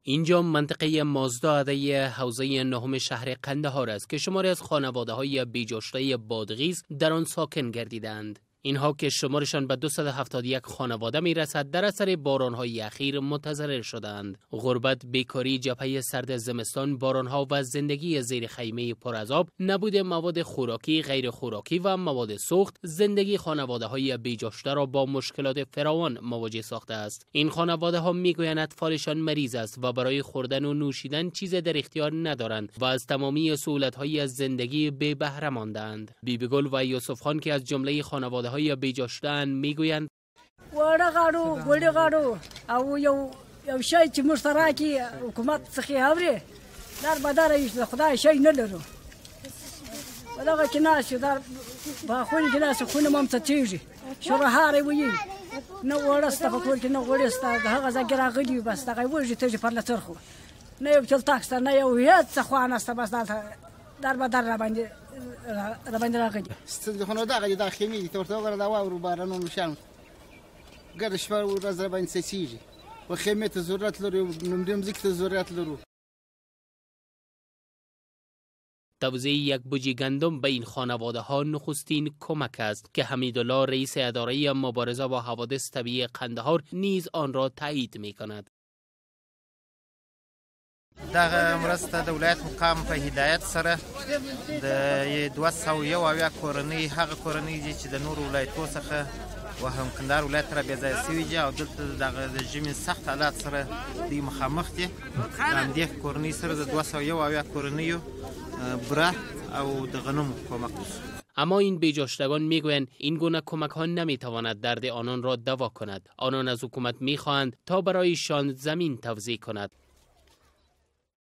اینجا منطقه مازداده حوزه نهم شهر قندهار است که شماری از خانواده‌های بی‌جاشته بادغیس در آن ساکن گردیدند. اینها که شمارشان به 271 خانواده میرسد در اثر باران‌های اخیر متضرر شدند. غربت، بیکاری، جبهه سرد زمستان، باران‌ها و زندگی زیر خیمه پرعذاب، نبود مواد خوراکی، غیر خوراکی و مواد سوخت، زندگی خانواده‌های بی‌جاشته را با مشکلات فراوان مواجه ساخته است. این خانواده‌ها میگویند اطفالشان مریض است و برای خوردن و نوشیدن چیز در اختیار ندارند و از تمامی سهولت‌های از زندگی بی بهره ماندند. بیبی گل و یوسف خان که از جمله خانواده‌های بی‌جاشته‌اند میگویند ورغاړو ګوډي غاړو او یو شی چې مشترکي حکومت څخه اوري در بدر ایش خدای شی نه لرو ودغه کې ناس در په خوني کې ناس خونه مم ته تیږي شورهاره وي نو ورسته په کور کې نو ورسته هغه ځګر غلي بس دغه وږي ته په لترخو نه یو چل تاکس نه یو هیڅ خوانه است بس در بدر را باندې راغلی ستل خو نو دغه د خیمې دي تورته غره دا و بارانو نشان ګر شپه ورځ را باندې سچيږي و خیمې ته ضرورت لري نوم ځکه ته ضرورت لري. توزیع یک بوجی گندم به این خانواده ها نخستین کمک است که حمیدالله رئیس اداره مبارزه با حوادث طبیعی قندهار نیز آن را تایید می کند. دغه مرسته د ولایت مقام په هدایت سره د 201 کورنۍ هغه کورنۍ دي چې د نور ولایتونو څخه و هم کندهار ولایت را بې ځایه شوي دي او دلته دغه د ژمي سخت حالات سره دوی مخامخ دي. د همدې کورنۍ سره د 201 کورنیو بره او د غنمو کمک وشو. اما این بی‌جاشتگان میگویند این گونه کمک ها نمیتواند درد آنان را دوا کند. آنان از حکومت میخواهند تا برایشان زمین توزیع کند.